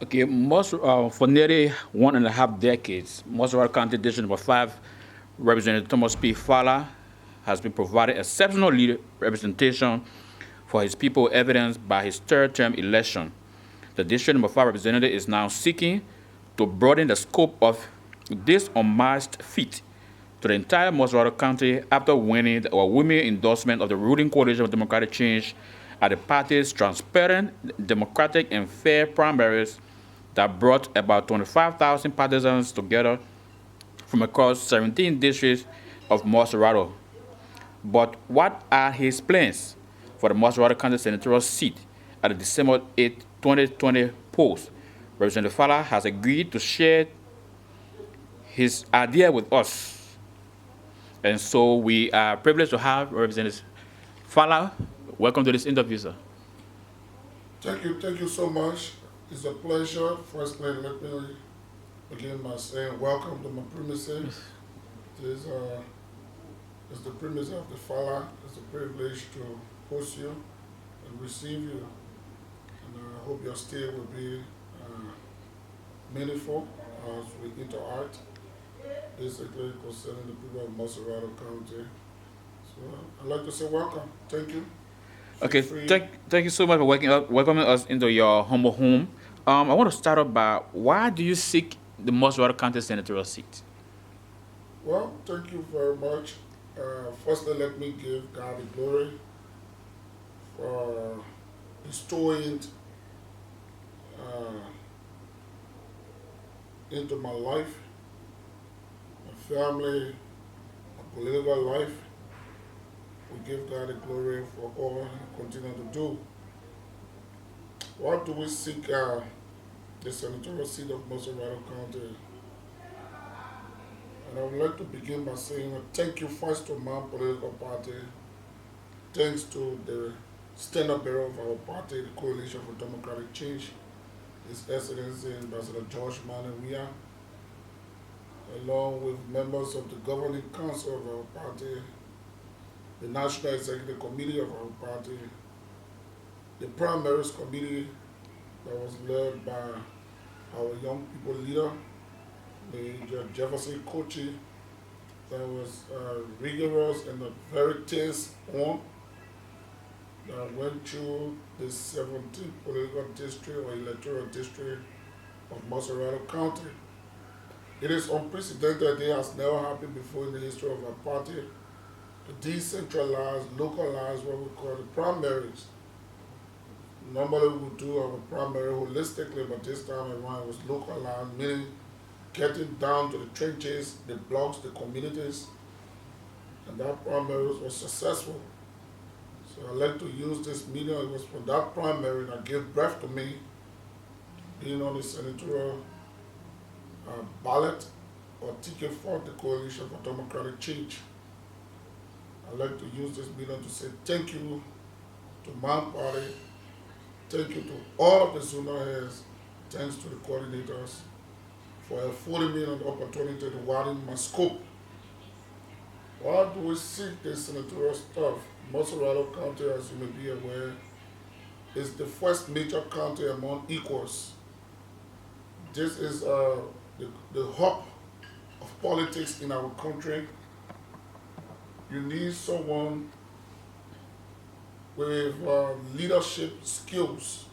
Okay, for nearly 1.5 decades, Montserrado County District Number 5 Representative Thomas P. Fallah has been provided exceptional representation for his people, evidenced by his third-term election. The District Number 5 representative is now seeking to broaden the scope of this unmatched feat to the entire Montserrado County after winning the overwhelming endorsement of the ruling coalition of Democratic Change at the party's transparent, democratic, and fair primaries that brought about 25,000 partisans together from across 17 districts of Montserrado. But what are his plans for the Montserrado County Senatorial seat at the December 8, 2020 polls? Representative Fallah has agreed to share his idea with us. And so we are privileged to have Representative Fallah. Welcome to this interview, sir. Thank you so much. It's a pleasure. Firstly, let me begin by saying welcome to my premises. This is the premises of the Fallah. It's a privilege to host you and receive you. And I hope your stay will be meaningful as we interact, basically concerning the people of Montserrado County. So I'd like to say welcome. Thank you. Okay, thank you so much for welcoming us into your humble home. I want to start off by why do you seek the Montserrado County Senatorial seat? Well, thank you very much. Firstly, let me give God the glory for bestowing uh, into my life, my family, my political life. We give God the glory for all He continues to do. Why do we seek the senatorial seat of Montserrado County? And I would like to begin by saying thank you first to my political party. Thanks to the stand-up bearer of our party, the Coalition for Democratic Change, His Excellency Ambassador George Manawia, along with members of the governing council of our party, the National Executive Committee of our party, the primaries committee that was led by our young people leader, Major Jefferson Kochi, that was rigorous and a very tense one, that went through the 17th political district or electoral district of Montserrado County. It is unprecedented. It has never happened before in the history of our party to decentralize, localize what we call the primaries. Normally we do our primary holistically, but this time around it was localized, meaning getting down to the trenches, the blocks, the communities, and that primary was successful. So I'd like to use this meeting. It was for that primary that gave birth to me, being on the senatorial ballot or ticket for the Coalition for Democratic Change. I'd like to use this meeting to say thank you to my party, thank you to all of the zonal heads, thanks to the coordinators for affording me an opportunity to widen my scope. Why do we seek this senatorial stuff? Montserrado County, as you may be aware, is the first major county among equals. This is the hub of politics in our country. You need someone with leadership skills,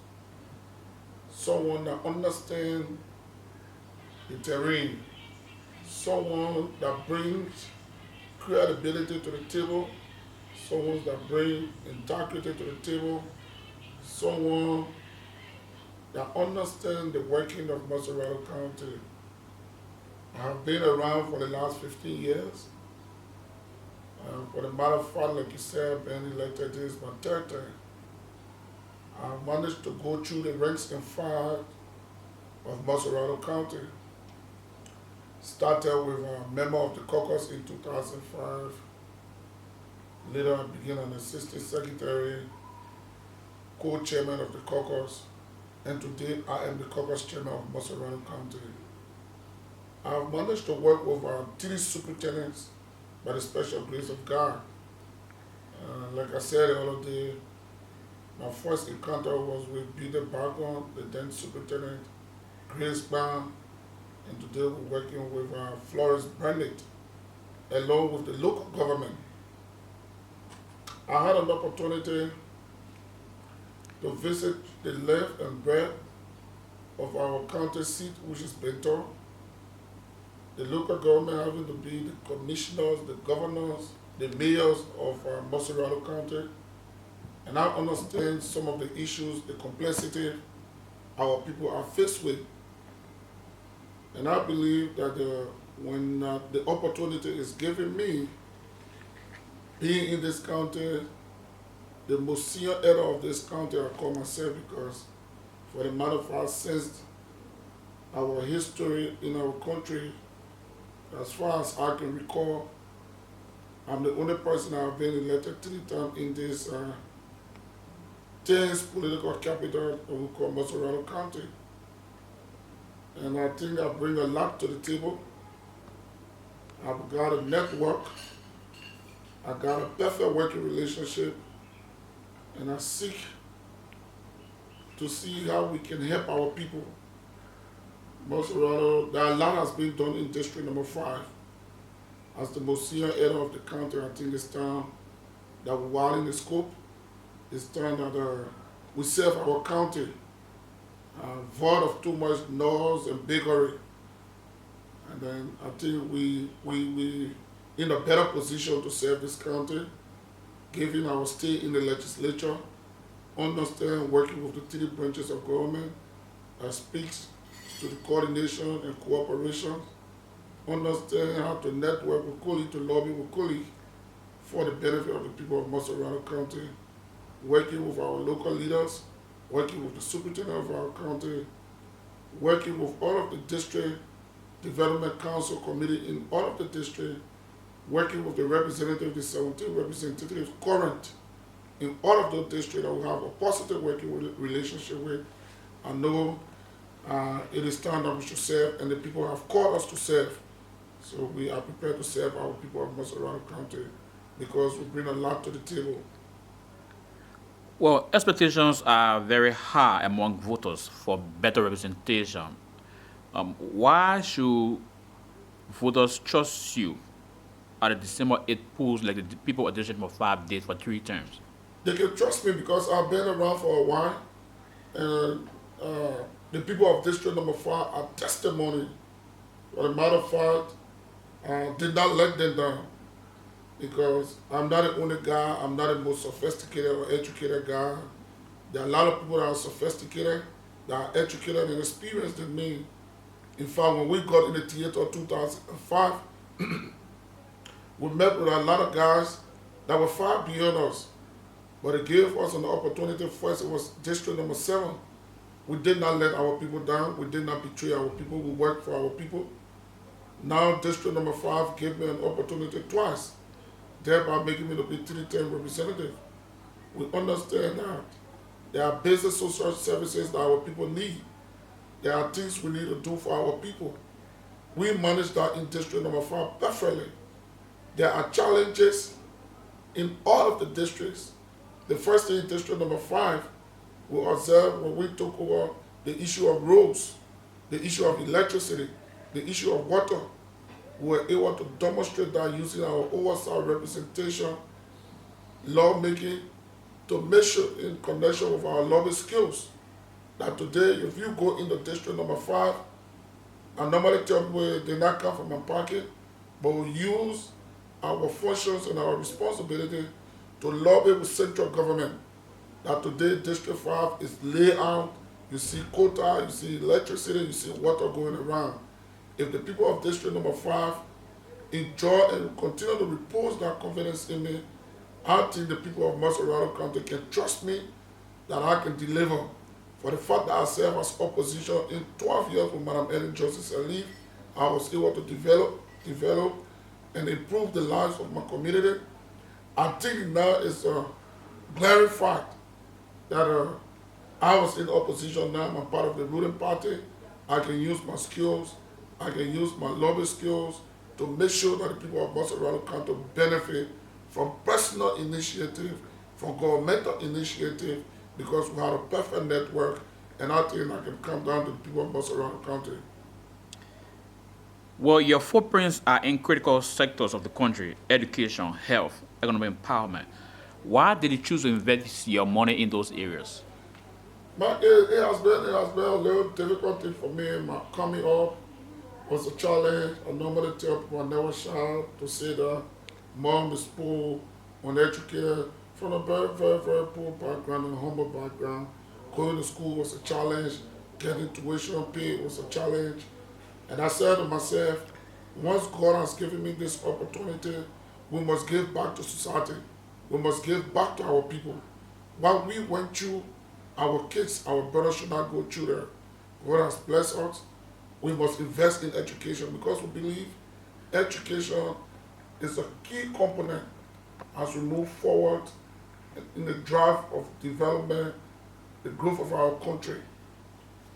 someone that understands the terrain, someone that brings credibility to the table, someone that brings integrity to the table, someone that understands the working of Montserrado County. I have been around for the last 15 years. For the matter of fact, like you said, being elected this is my third term. I managed to go through the ranks and file of Montserrado County. Started with a member of the caucus in 2005. Later I became an assistant secretary, co-chairman of the caucus, and today I am the caucus chairman of Montserrado County. I have managed to work with 3 superintendents by the special grace of God. Like I said the other day, my first encounter was with Peter Bargon, the then superintendent, Grace Band, and today we're working with Florence Bennett, along with the local government. I had an opportunity to visit the length and breadth of our county seat, which is Benton. The local government having to be the commissioners, the governors, the mayors of Montserrado County. And I understand some of the issues, the complexity our people are faced with. And I believe that when the opportunity is given me, being in this county, the most senior elder of this county, I call myself, because for the matter of fact, since our history in our country, as far as I can recall, I'm the only person that have been elected 3 times in this tense political capital that we call Montserrado County. And I think I bring a lot to the table. I've got a network, I got a perfect working relationship, and I seek to see how we can help our people. Montserrado, a lot has been done in District Number 5. As the most senior elder of the county, I think it's time that we widen the scope. It's time that we serve our county, void of too much noise and bigotry. And then I think we in a better position to serve this county, given our stay in the legislature, understand working with the 3 branches of government that speaks to the coordination and cooperation, understand how to network with colleagues, to lobby with colleagues for the benefit of the people of Montserrado County, working with our local leaders, working with the superintendent of our county, working with all of the district development council committee in all of the district, working with the representative, the 17 representatives current in all of those districts that we have a positive working relationship with. I know it is time that we should serve, and the people have called us to serve. So we are prepared to serve our people of Montserrado County because we bring a lot to the table. Well, expectations are very high among voters for better representation. Why should voters trust you at the December 8th polls like the people of District Number 5 did for 3 terms? They can trust me because I've been around for a while, and the people of District Number 5 are testimony. For the matter of fact, did not let them down, because I'm not the only guy, I'm not the most sophisticated or educated guy. There are a lot of people that are sophisticated, that are educated and experienced than me. In fact, when we got in the theater in 2005, we met with a lot of guys that were far beyond us. But it gave us an opportunity. First, it was District Number 7. We did not let our people down. We did not betray our people. We worked for our people. Now, District Number 5 gave me an opportunity twice, thereby making me to be 3-term representative. We understand that there are basic social services that our people need. There are things we need to do for our people. We manage that in District Number 5 perfectly. There are challenges in all of the districts. The first thing in District Number 5, we observed when we took over the issue of roads, the issue of electricity, the issue of water. We were able to demonstrate that using our oversight representation, lawmaking, to make sure in connection with our lobby skills, that today, if you go into District Number 5, I normally tell people they not come from my pocket, but we use our functions and our responsibility to lobby with central government. That today District 5 is laid out, you see quota, you see electricity, you see water going around. If the people of District Number 5 enjoy and continue to repose that confidence in me, I think the people of Montserrado County can trust me that I can deliver. For the fact that I served as opposition in 12 years with Madam Ellen Justice Elif, I was able to develop and improve the lives of my community. I think now it's a glaring fact that I was in opposition, now I'm part of the ruling party. I can use my skills, I can use my lobby skills to make sure that the people of Montserrado County benefit from personal initiative, from governmental initiative, because we have a perfect network and I think I can come down to the people of Montserrado County. Well, your footprints are in critical sectors of the country: education, health, economic empowerment. Why did you choose to invest your money in those areas? But it has been a little difficulty for me. My coming up was a challenge. I normally tell people I never shy to say that mom is poor, uneducated, from a very, very, very poor background and humble background. Going to school was a challenge. Getting tuition paid was a challenge. And I said to myself, once God has given me this opportunity, we must give back to society. We must give back to our people. What we went through, our kids, our brothers should not go through that. God has blessed us. We must invest in education because we believe education is a key component as we move forward in the drive of development, the growth of our country.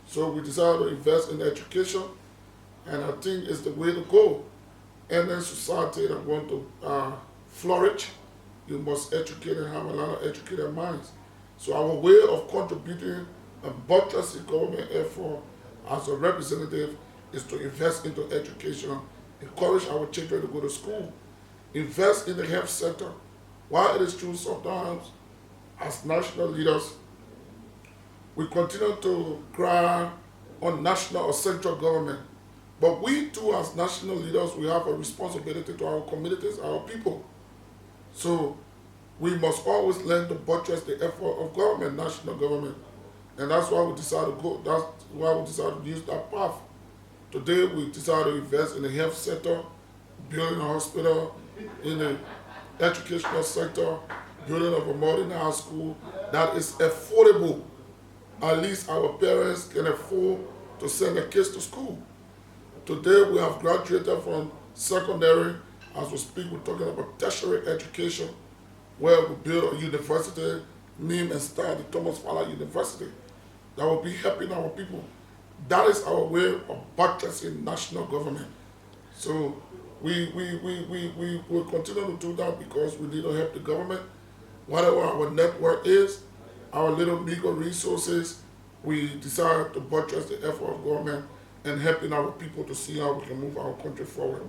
So we decided to invest in education, and I think it's the way to go. And in society that want to flourish, you must educate and have a lot of educated minds. So our way of contributing and buttressing government effort as a representative is to invest into education, encourage our children to go to school, invest in the health sector. While it is true sometimes as national leaders, we continue to cry on national or central government. But we too as national leaders, we have a responsibility to our communities, our people. So we must always learn to buttress the effort of government, national government. And that's why we decided to go, that's why we decided to use that path. Today we decided to invest in the health sector, building a hospital, in the educational sector, building of a modern high school that is affordable. At least our parents can afford to send their kids to school. Today we have graduated from secondary. As we speak, we're talking about tertiary education, where we build a university, name and style the Thomas Fallah University, that will be helping our people. That is our way of buttressing national government. So we will continue to do that because we need to help the government. Whatever our network is, our little meager resources, we decide to buttress the effort of government and helping our people to see how we can move our country forward.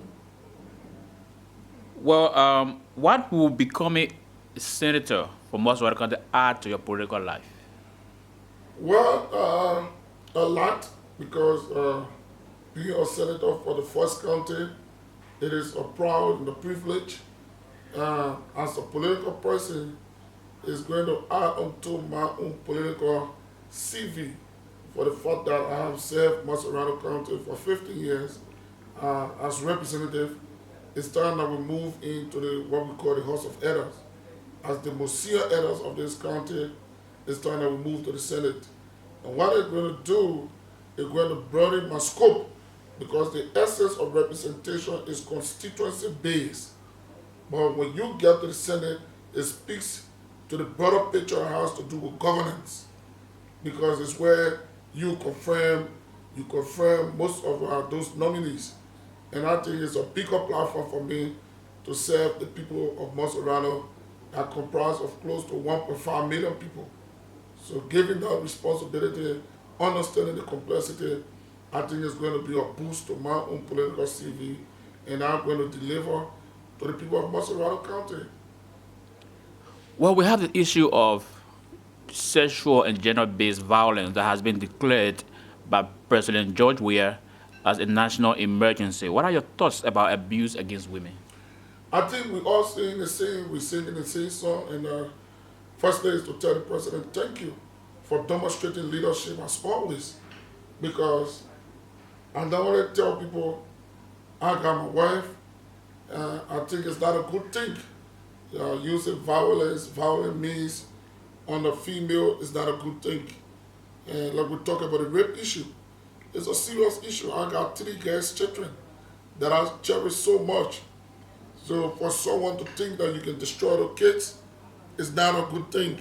Well, what will becoming a senator for Montserrado County add to your political life? Well, a lot, because being a senator for the first county, it is a proud and a privilege. As a political person, it's going to add onto my own political CV for the fact that I have served Montserrado County for 15 years as representative. It's time that we move into what we call the House of Elders. As the most senior elders of this county, it's time that we move to the Senate. And what it's going to do, it's going to broaden my scope, because the essence of representation is constituency based. But when you get to the Senate, it speaks to the broader picture it has to do with governance, because it's where you confirm most of those nominees. And I think it's a bigger platform for me to serve the people of Montserrado that comprise of close to 1.5 million people. So given that responsibility, understanding the complexity, I think it's going to be a boost to my own political CV, and I'm going to deliver to the people of Montserrado County. Well, we have the issue of sexual and gender-based violence that has been declared by President George Weah as a national emergency. What are your thoughts about abuse against women? I think we all sing the same, we sing in the same song, and first thing is to tell the president thank you for demonstrating leadership as always, because I don't want to tell people I got my wife. I think it's not a good thing. Using violent means on a female is not a good thing. And like we talk about the rape issue, it's a serious issue. I got 3 girls children that I cherish so much. So for someone to think that you can destroy the kids is not a good thing.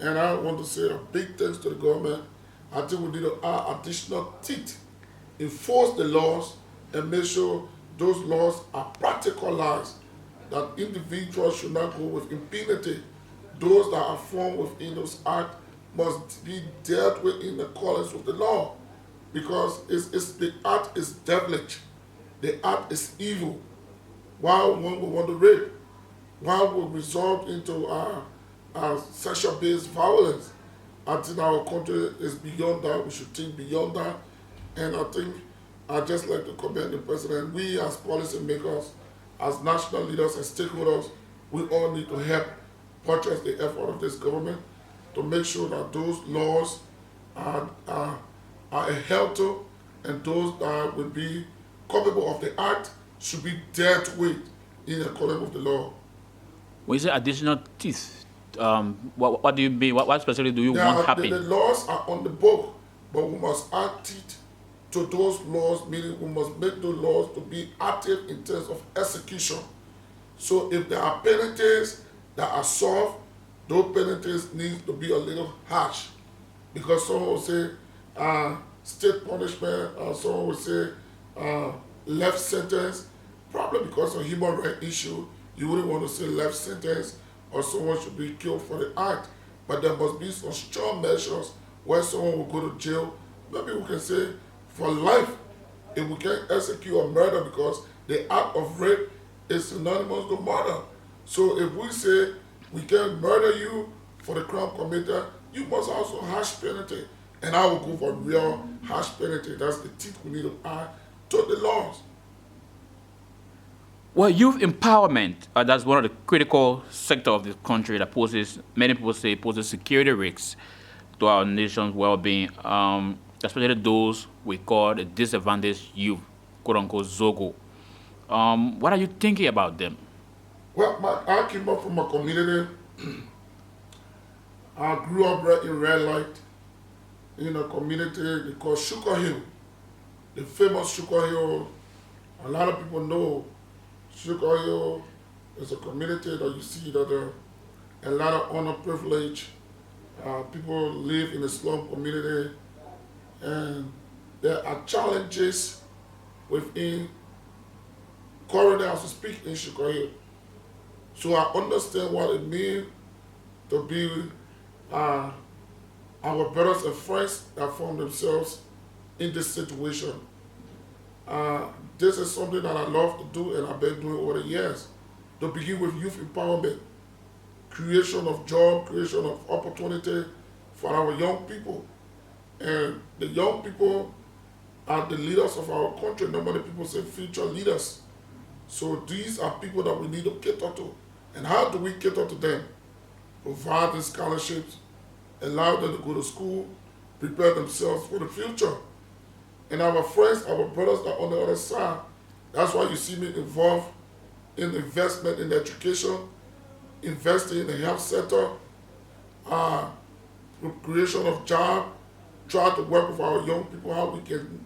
And I want to say a big thanks to the government. I think we need to add additional teeth, enforce the laws, and make sure those laws are practicalized, that individuals should not go with impunity. Those that are formed within those acts must be dealt with in accordance with the law, because the act is devilish, the act is evil. Why one would want to rape? Why would result into sexual-based violence? I think our country is beyond that. We should think beyond that. And I think I'd just like to commend the president. We as policymakers, as national leaders and stakeholders, we all need to help buttress the effort of this government to make sure that those laws are adhered to, and those that will be culpable of the act should be dealt with in accordance with the law. When you say additional teeth, what do you mean? What specifically do you want happen? The laws are on the book, but we must add teeth to those laws, meaning we must make those laws to be active in terms of execution. So if there are penalties that are soft, those penalties need to be a little harsh, because someone will say state punishment, or someone will say left sentence. Probably because of human rights issue, you wouldn't want to say left sentence or someone should be killed for the act. But there must be some strong measures where someone will go to jail. Maybe we can say for life if we can execute a murder, because the act of rape is synonymous to murder. So if we say we can murder you for the crime committed, you must also harsh penalty. And I will go for real harsh penalty. That's the teeth we need to add to the laws. Well, youth empowerment, that's one of the critical sectors of the country that poses, many people say, poses security risks to our nation's well-being, especially those we call the disadvantaged youth, quote-unquote Zogo. What are you thinking about them? Well, I came up from a community. I grew up right in Red Light, in a community they call Sugar Hill. The famous Sugar Hill, a lot of people know Sugar Hill is a community that you see that a lot of honor privilege. People live in a slum community, and there are challenges within currently as we speak in Sugar Hill. So I understand what it means to be our brothers and friends that found themselves in this situation. This is something that I love to do and I've been doing over the years. To begin with youth empowerment, creation of job, creation of opportunity for our young people. And the young people are the leaders of our country. Normally people say future leaders. So these are people that we need to cater to. And how do we cater to them? Provide them scholarships, allow them to go to school, prepare themselves for the future. And our friends, our brothers that are on the other side, that's why you see me involved in investment in education, investing in the health sector, creation of jobs, try to work with our young people, how we can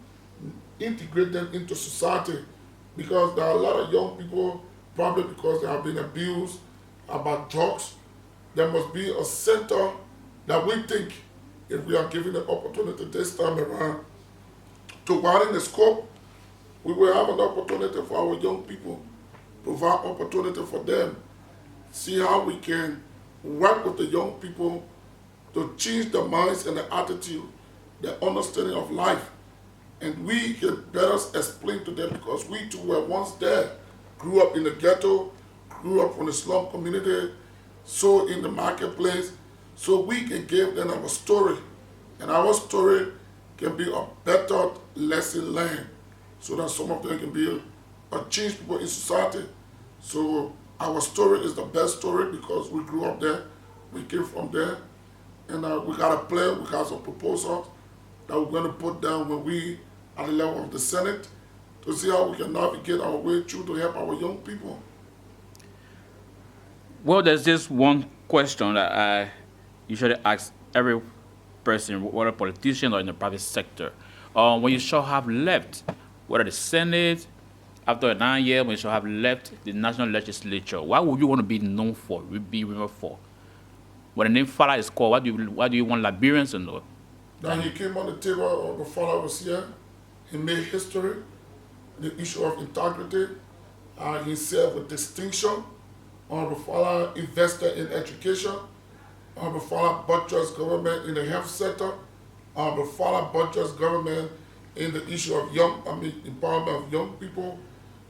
integrate them into society. Because there are a lot of young people, probably because they have been abused about drugs. There must be a center that we think, if we are given the opportunity this time around, to widen the scope, we will have an opportunity for our young people, provide opportunity for them, see how we can work with the young people to change their minds and their attitude, their understanding of life. And we can better explain to them, because we too were once there, grew up in the ghetto, grew up in the slum community, so in the marketplace, so we can give them our story. And our story can be a better lesson learned, so that some of them can be a change people in society. So our story is the best story because we grew up there, we came from there, and we got a plan, we got some proposals that we're going to put down when we at the level of the Senate to see how we can navigate our way through to help our young people. Well, there's this one question that I usually ask every person, whether politician or in the private sector. When you shall have left, whether the Senate, after a 9 years, when you shall have left the National Legislature, what would you want to be known for, be remembered for? When the name Fallah is called, what do you want Liberians to know? That he came on the table, of the Fallah was here, he made history, the issue of integrity, he served with distinction. Honorable Fallah invested in education, Honorable Fallah buttress government in the health sector. Honorable Fallah buttress government in the issue of empowerment of young people.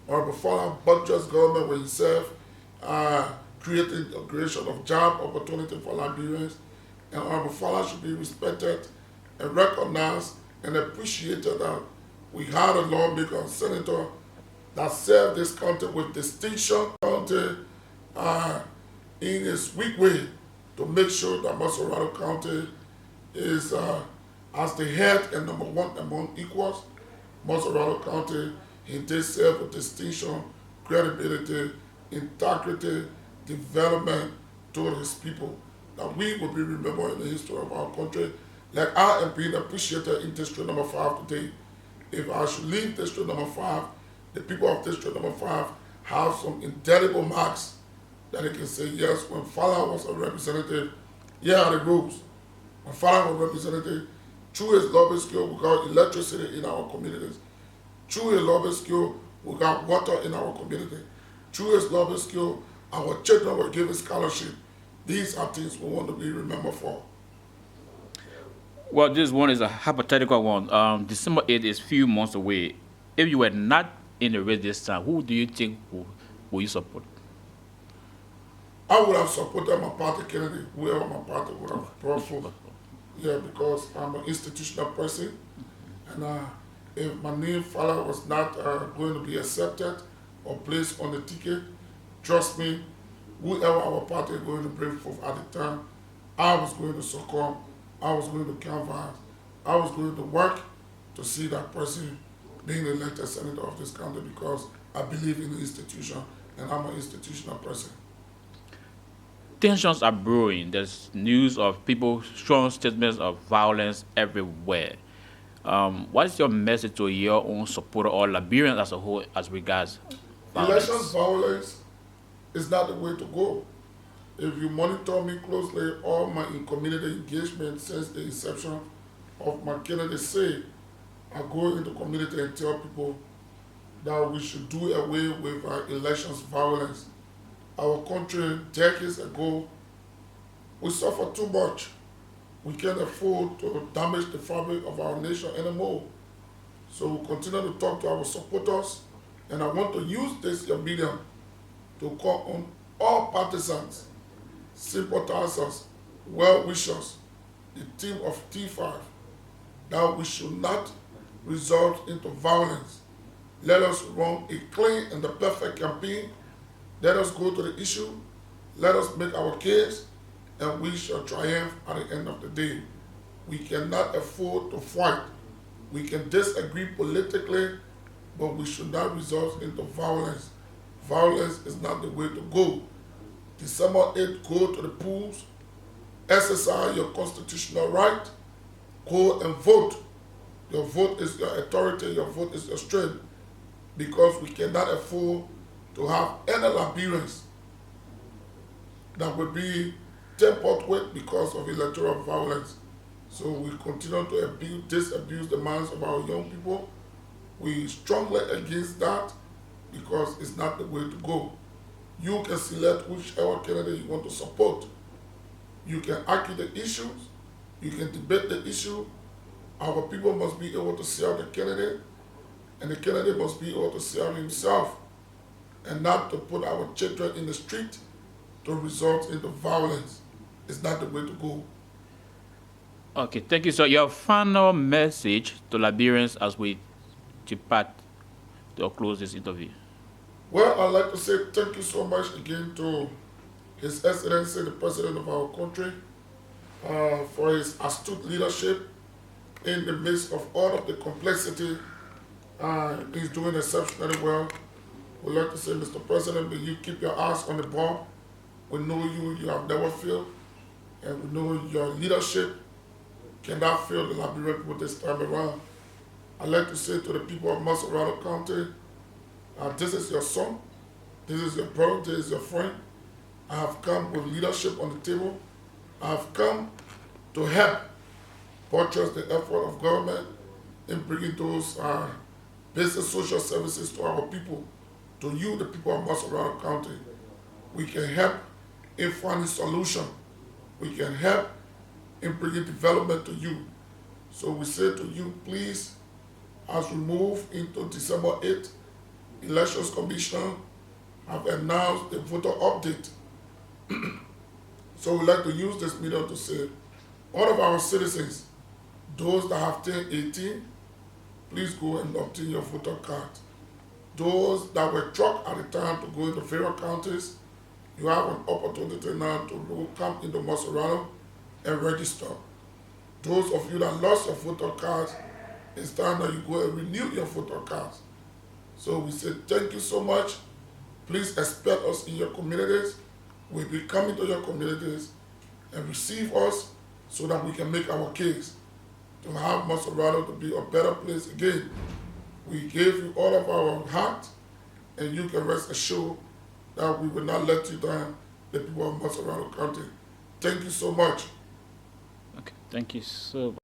Honorable Fallah buttress government when he served, creating the creation of job opportunity for Liberians. And Honorable Fallah should be respected and recognized and appreciated that we had a lawmaker and senator that served this country with distinction in his weak way to make sure that Montserrado County is as the head and number one among equals. Montserrado County, he did serve with distinction, credibility, integrity, development to his people, that we will be remembered in the history of our country. Like I am being appreciated in District number 5 today. If I should leave District number 5, the people of District number 5 have some indelible marks that they can say, yes, when Fallah was a representative, here are the rules. When Fallah was a representative, through his lobby skill, we got electricity in our communities. Through his lobby skill, we got water in our community. Through his lobby skill, our children were given scholarship. These are things we want to be remembered for. Well, this one is a hypothetical one. December 8th is few months away. If you were not in the race this time, who do you think will you support? I would have supported my party candidate, whoever my party would have brought forward. Yeah, because I'm an institutional person, and if my name Fallah was not going to be accepted or placed on the ticket, trust me, whoever our party is going to bring forth at the time, I was going to succumb, I was going to canvass, I was going to work to see that person being elected senator of this country because I believe in the institution and I'm an institutional person. Tensions are brewing. There's news of people strong statements of violence everywhere. What is your message to your own supporter or Liberians as a whole as regards Elections violence? violence is not the way to go. If you monitor me closely, all my community engagement since the inception of my candidacy, I go into community and tell people that we should do away with elections violence. Our country, decades ago, we suffered too much. We can't afford to damage the fabric of our nation anymore. So we continue to talk to our supporters, and I want to use this medium to call on all partisans, sympathizers, well-wishers, the team of T5, that we should not result into violence. Let us run a clean and the perfect campaign. Let us go to the issue. Let us make our case, and we shall triumph at the end of the day. We cannot afford to fight. We can disagree politically, but we should not result into violence. Violence is not the way to go. December 8th, go to the polls, exercise your constitutional right, go and vote. Your vote is your authority, your vote is your strength, because we cannot afford to have any Liberians that will be tempered with because of electoral violence. So we continue to disabuse the minds of our young people. We strongly against that because it's not the way to go. You can select whichever candidate you want to support. You can argue the issues, you can debate the issue. Our people must be able to see out the candidate, and the candidate must be able to see out himself, and not to put our children in the street to result into violence. It's not the way to go. Okay, thank you, sir. Your final message to Liberians as we depart to close this interview. Well, I'd like to say thank you so much again to His Excellency, the President of our country, for his astute leadership in the midst of all of the complexity. He's doing exceptionally well. We'd like to say, Mr. President, may you keep your eyes on the ball. We know you have never failed, and we know your leadership cannot fail the Liberian people this time around. I'd like to say to the people of Montserrado County, this is your son, this is your brother, this is your friend. I have come with leadership on the table. I have come to help buttress the effort of government in bringing those basic social services to our people, to you, the people of Montserrado County. We can help in finding solution we can help in bringing development to you. So we say to you, please, as we move into December 8th, Elections Commission have announced the voter update. So we'd like to use this medium to say, all of our citizens, those that have turned 18, please go and obtain your voter card. Those that were trucked at the time to go into various counties, you have an opportunity now to come into Montserrado and register. Those of you that lost your voter cards, it's time that you go and renew your voter cards. So we say thank you so much. Please expect us in your communities. We'll be coming to your communities and receive us so that we can make our case to have Montserrado to be a better place again. We gave you all of our heart, and you can rest assured that we will not let you down, the people of Montserrado County. Thank you so much. Okay, thank you so much.